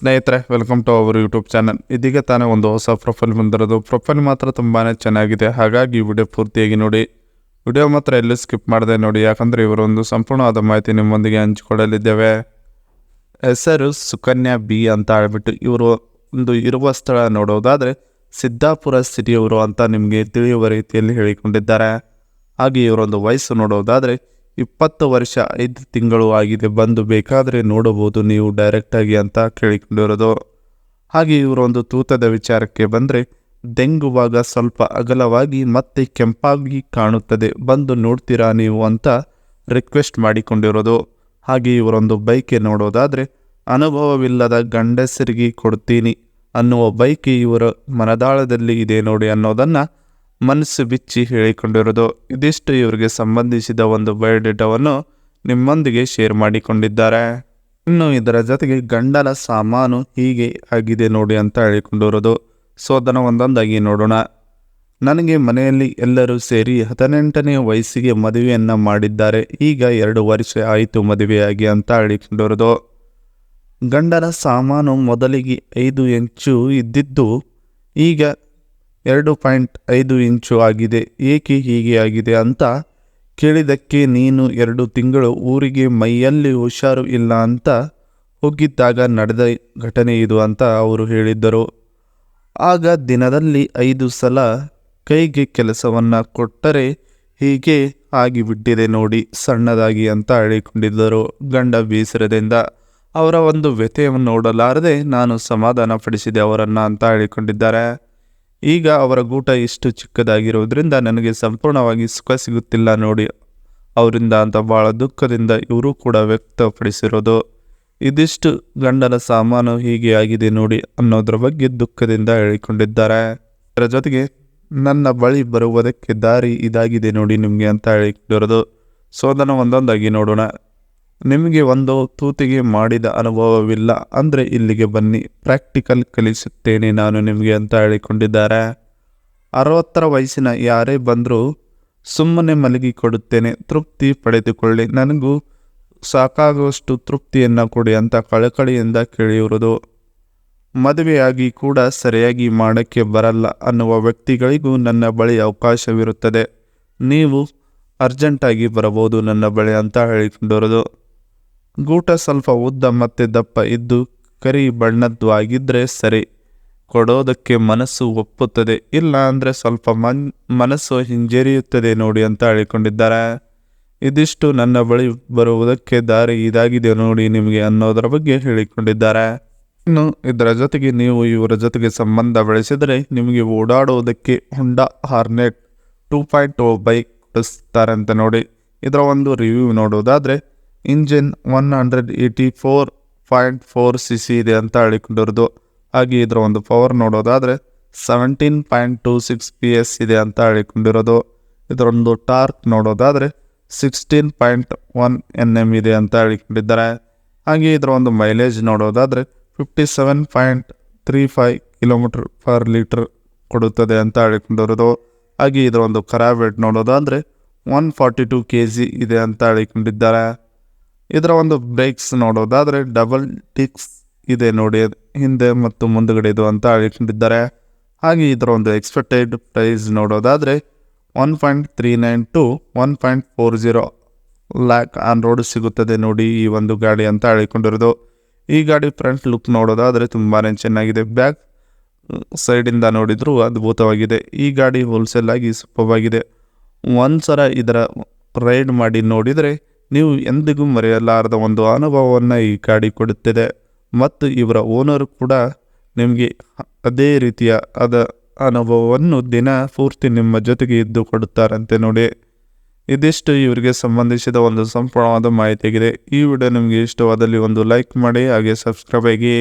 ಸ್ನೇಹಿತರೆ, welcome to our YouTube channel. ಇದೀಗ ತಾನೇ ಒಂದು ಹೊಸ ಪ್ರೊಫೈಲ್ ಬಂದಿರೋದು. ಪ್ರೊಫೈಲ್ ಮಾತ್ರ ತುಂಬಾ ಚೆನ್ನಾಗಿದೆ, ಹಾಗಾಗಿ ವಿಡಿಯೋ ಪೂರ್ತಿಯಾಗಿ ನೋಡಿ. ವಿಡಿಯೋ ಮಾತ್ರ ಎಲ್ಲೂ ಸ್ಕಿಪ್ ಮಾಡದೆ ನೋಡಿ, ಯಾಕಂದರೆ ಇವರೊಂದು ಸಂಪೂರ್ಣವಾದ ಮಾಹಿತಿ ನಿಮ್ಮೊಂದಿಗೆ ಹಂಚಿಕೊಳ್ಳಲಿದ್ದೇವೆ. ಹೆಸರು ಸುಕನ್ಯಾ ಬಿ ಅಂತ ಹೇಳ್ಬಿಟ್ಟು ಇವರು ಒಂದು ಇರುವ ಸ್ಥಳ ನೋಡೋದಾದರೆ ಸಿದ್ದಾಪುರ ಸಿಟಿಯವರು ಅಂತ ನಿಮಗೆ ತಿಳಿಯುವ ರೀತಿಯಲ್ಲಿ ಹೇಳಿಕೊಂಡಿದ್ದಾರೆ. ಹಾಗೆ ಇವರೊಂದು ವಯಸ್ಸು ನೋಡೋದಾದರೆ 20 ವರ್ಷ 5 ತಿಂಗಳು ಆಗಿದೆ. ಬಂದು ಬೇಕಾದರೆ ನೋಡಬಹುದು ನೀವು ಡೈರೆಕ್ಟಾಗಿ ಅಂತ ಕೇಳಿಕೊಂಡಿರೋದು. ಹಾಗೆ ಇವರೊಂದು ತೂತದ ವಿಚಾರಕ್ಕೆ ಬಂದರೆ ದೆಂಗುವಾಗ ಸ್ವಲ್ಪ ಅಗಲವಾಗಿ ಮತ್ತೆ ಕೆಂಪಾಗಿ ಕಾಣುತ್ತದೆ, ಬಂದು ನೋಡ್ತೀರಾ ನೀವು ಅಂತ ರಿಕ್ವೆಸ್ಟ್ ಮಾಡಿಕೊಂಡಿರೋದು. ಹಾಗೆ ಇವರೊಂದು ಬೈಕೆ ನೋಡೋದಾದರೆ ಅನುಭವವಿಲ್ಲದ ಗಂಡಸರಿಗೆ ಕೊಡ್ತೀನಿ ಅನ್ನುವ ಬೈಕೆ ಇವರ ಮನದಾಳದಲ್ಲಿ ಇದೆ ನೋಡಿ ಅನ್ನೋದನ್ನು ಮನಸ್ಸು ಬಿಚ್ಚಿ ಹೇಳಿಕೊಂಡಿರೋದು. ಇದಿಷ್ಟು ಇವರಿಗೆ ಸಂಬಂಧಿಸಿದ ಒಂದು ಬಯೋಡೇಟಾವನ್ನು ನಿಮ್ಮೊಂದಿಗೆ ಶೇರ್ ಮಾಡಿಕೊಂಡಿದ್ದಾರೆ. ಇನ್ನು ಇದರ ಜೊತೆಗೆ ಗಂಡನ ಸಾಮಾನು ಹೀಗೆ ಆಗಿದೆ ನೋಡಿ ಅಂತ ಹೇಳಿಕೊಂಡಿರೋದು. ಸೊ ಅದನ್ನು ಒಂದೊಂದಾಗಿ ನೋಡೋಣ. ನನಗೆ ಮನೆಯಲ್ಲಿ ಎಲ್ಲರೂ ಸೇರಿ 18ನೇ ವಯಸ್ಸಿಗೆ ಮದುವೆಯನ್ನು ಮಾಡಿದ್ದಾರೆ. ಈಗ 2 ವರ್ಷ ಆಯಿತು ಮದುವೆಯಾಗಿ ಅಂತ ಹೇಳಿಕೊಂಡಿರೋದು. ಗಂಡನ ಸಾಮಾನು ಮೊದಲಿಗೆ 5 ಇಂಚು ಇದ್ದಿದ್ದು ಈಗ 2.5 ಇಂಚು ಆಗಿದೆ. ಏಕೆ ಹೀಗೆ ಆಗಿದೆ ಅಂತ ಕೇಳಿದ್ದಕ್ಕೆ ನೀನು 2 ತಿಂಗಳು ಊರಿಗೆ ಮೈಯಲ್ಲಿ ಹುಷಾರು ಇಲ್ಲ ಅಂತ ಹೋಗಿದ್ದಾಗ ನಡೆದ ಘಟನೆ ಇದು ಅಂತ ಅವರು ಹೇಳಿದ್ದರು. ಆಗ ದಿನದಲ್ಲಿ 5 ಸಲ ಕೈಗೆ ಕೆಲಸವನ್ನು ಕೊಟ್ಟರೆ ಹೀಗೆ ಆಗಿಬಿಟ್ಟಿದೆ ನೋಡಿ ಸಣ್ಣದಾಗಿ ಅಂತ ಹೇಳಿಕೊಂಡಿದ್ದರು. ಗಂಡ ಬೇಸರದಿಂದ ಅವರ ಒಂದು ವ್ಯಥೆಯನ್ನು ನೋಡಲಾರದೆ ನಾನು ಸಮಾಧಾನ ಪಡಿಸಿದೆ ಅವರನ್ನು ಅಂತ ಹೇಳಿಕೊಂಡಿದ್ದಾರೆ. ಈಗ ಅವರ ಗೂಟ ಇಷ್ಟು ಚಿಕ್ಕದಾಗಿರೋದ್ರಿಂದ ನನಗೆ ಸಂಪೂರ್ಣವಾಗಿ ಸುಖ ಸಿಗುತ್ತಿಲ್ಲ ನೋಡಿ ಅವರಿಂದ ಅಂತ ಭಾಳ ದುಃಖದಿಂದ ಇವರು ಕೂಡ ವ್ಯಕ್ತಪಡಿಸಿರೋದು. ಇದಿಷ್ಟು ಗಂಡನ ಸಾಮಾನು ಹೀಗೆ ಆಗಿದೆ ನೋಡಿ ಅನ್ನೋದ್ರ ಬಗ್ಗೆ ದುಃಖದಿಂದ ಹೇಳಿಕೊಂಡಿದ್ದಾರೆ. ಅದರ ಜೊತೆಗೆ ನನ್ನ ಬಳಿ ಬರುವುದಕ್ಕೆ ದಾರಿ ಇದಾಗಿದೆ ನೋಡಿ ನಿಮಗೆ ಅಂತ ಹೇಳಿಕೊಂಡಿರೋದು. ಸೊ ಅದನ್ನು ಒಂದೊಂದಾಗಿ ನೋಡೋಣ. ನಿಮಗೆ ಒಂದು ತೂತಿಗೆ ಮಾಡಿದ ಅನುಭವವಿಲ್ಲ ಅಂದರೆ ಇಲ್ಲಿಗೆ ಬನ್ನಿ, ಪ್ರಾಕ್ಟಿಕಲ್ ಕಲಿಸುತ್ತೇನೆ ನಾನು ನಿಮಗೆ ಅಂತ ಹೇಳಿಕೊಂಡಿದ್ದಾರೆ. 60 ವಯಸ್ಸಿನ ಯಾರೇ ಬಂದರೂ ಸುಮ್ಮನೆ ಮಲಗಿ ಕೊಡುತ್ತೇನೆ, ತೃಪ್ತಿ ಪಡೆದುಕೊಳ್ಳಿ, ನನಗೂ ಸಾಕಾಗುವಷ್ಟು ತೃಪ್ತಿಯನ್ನು ಕೊಡಿ ಅಂತ ಕಳಕಳಿಯಿಂದ ಕೇಳಿರುವುದು. ಮದುವೆಯಾಗಿ ಕೂಡ ಸರಿಯಾಗಿ ಮಾಡೋಕ್ಕೆ ಬರಲ್ಲ ಅನ್ನುವ ವ್ಯಕ್ತಿಗಳಿಗೂ ನನ್ನ ಬಳಿ ಅವಕಾಶವಿರುತ್ತದೆ, ನೀವು ಅರ್ಜೆಂಟಾಗಿ ಬರಬಹುದು ನನ್ನ ಬಳಿ ಅಂತ ಹೇಳಿಕೊಂಡಿರೋದು. ಗೂಟ ಸ್ವಲ್ಪ ಉದ್ದ ಮತ್ತು ದಪ್ಪ ಇದ್ದು ಕರಿ ಬಣ್ಣದ್ದು ಆಗಿದ್ದರೆ ಸರಿ, ಕೊಡೋದಕ್ಕೆ ಮನಸ್ಸು ಒಪ್ಪುತ್ತದೆ, ಇಲ್ಲ ಅಂದರೆ ಸ್ವಲ್ಪ ಮನಸ್ಸು ಹಿಂಜರಿಯುತ್ತದೆ ನೋಡಿ ಅಂತ ಹೇಳಿಕೊಂಡಿದ್ದಾರೆ. ಇದಿಷ್ಟು ನನ್ನ ಬಳಿ ಬರುವುದಕ್ಕೆ ದಾರಿ ಇದಾಗಿದೆ ನೋಡಿ ನಿಮಗೆ ಅನ್ನೋದರ ಬಗ್ಗೆ ಹೇಳಿಕೊಂಡಿದ್ದಾರೆ. ಇನ್ನು ಇದರ ಜೊತೆಗೆ ನೀವು ಇವರ ಜೊತೆಗೆ ಸಂಬಂಧ ಬೆಳೆಸಿದರೆ ನಿಮಗೆ ಓಡಾಡುವುದಕ್ಕೆ ಹುಂಡಾ ಹಾರ್ನೆಟ್ 2.0 ಬೈಕ್ ಕೊಡಿಸ್ತಾರೆ ಅಂತ ನೋಡಿ. ಇದರ ಒಂದು ರಿವ್ಯೂ ನೋಡೋದಾದರೆ ಇಂಜಿನ್ 184.4 cc ಇದೆ ಅಂತ ಹೇಳಿಕೊಂಡಿರೋದು. ಹಾಗೆ ಇದರ ಒಂದು ಪವರ್ ನೋಡೋದಾದರೆ 17.26 PS ಇದೆ ಅಂತ ಹೇಳಿಕೊಂಡಿರೋದು. ಇದರೊಂದು ಟಾರ್ಕ್ ನೋಡೋದಾದರೆ 16.1 Nm ಇದೆ ಅಂತ ಹೇಳಿಕೊಂಡಿದ್ದಾರೆ. ಹಾಗೆ ಇದರ ಒಂದು ಮೈಲೇಜ್ ನೋಡೋದಾದರೆ 57.35 km/L ಕೊಡುತ್ತದೆ ಅಂತ ಹೇಳಿಕೊಂಡಿರೋದು. ಹಾಗೆ ಇದರ ಒಂದು ಕರಾವೇಟ್ ನೋಡೋದಾದರೆ 142 kg ಇದೆ ಅಂತ ಹೇಳಿಕೊಂಡಿದ್ದಾರೆ. ಇದರ ಒಂದು ಬ್ರೇಕ್ಸ್ ನೋಡೋದಾದರೆ ಡಬಲ್ ಡಿಕ್ಸ್ ಇದೆ ನೋಡಿ ಹಿಂದೆ ಮತ್ತು ಮುಂದುಗಡೆದು ಅಂತ ಹೇಳಿಕೊಂಡಿದ್ದಾರೆ. ಹಾಗೆ ಇದರ ಒಂದು ಎಕ್ಸ್ಪೆಕ್ಟೆಡ್ ಪ್ರೈಸ್ ನೋಡೋದಾದರೆ 1.39 to 1.40 ಲ್ಯಾಕ್ ಆನ್ ರೋಡ್ ಸಿಗುತ್ತದೆ ನೋಡಿ ಈ ಒಂದು ಗಾಡಿ ಅಂತ ಹೇಳಿಕೊಂಡಿರೋದು. ಈ ಗಾಡಿ ಫ್ರಂಟ್ ಲುಕ್ ನೋಡೋದಾದರೆ ತುಂಬಾ ಚೆನ್ನಾಗಿದೆ, ಬ್ಯಾಕ್ ಸೈಡಿಂದ ನೋಡಿದರೂ ಅದ್ಭುತವಾಗಿದೆ. ಈ ಗಾಡಿ ಹೋಲ್ಸೇಲ್ ಆಗಿ ಸೂಪರ್ವಾಗಿದೆ. ಒಂದ್ಸಲ ಇದರ ರೈಡ್ ಮಾಡಿ ನೋಡಿದರೆ ನೀವು ಎಂದಿಗೂ ಮರೆಯಲಾರದ ಒಂದು ಅನುಭವವನ್ನು ಈ ಗಾಡಿ ಕೊಡುತ್ತದೆ. ಮತ್ತು ಇವರ ಓನರ್ ಕೂಡ ನಿಮಗೆ ಅದೇ ರೀತಿಯ ಅನುಭವವನ್ನು ದಿನ ಪೂರ್ತಿ ನಿಮ್ಮ ಜೊತೆಗೆ ಇದ್ದು ಕೊಡುತ್ತಾರಂತೆ ನೋಡಿ. ಇದಿಷ್ಟು ಇವರಿಗೆ ಸಂಬಂಧಿಸಿದ ಒಂದು ಸಂಪೂರ್ಣವಾದ ಮಾಹಿತಿಯಾಗಿದೆ. ಈ ವಿಡಿಯೋ ನಿಮಗೆ ಇಷ್ಟವಾದಲ್ಲಿ ಒಂದು ಲೈಕ್ ಮಾಡಿ, ಹಾಗೆ ಸಬ್ಸ್ಕ್ರೈಬ್ ಆಗಿ.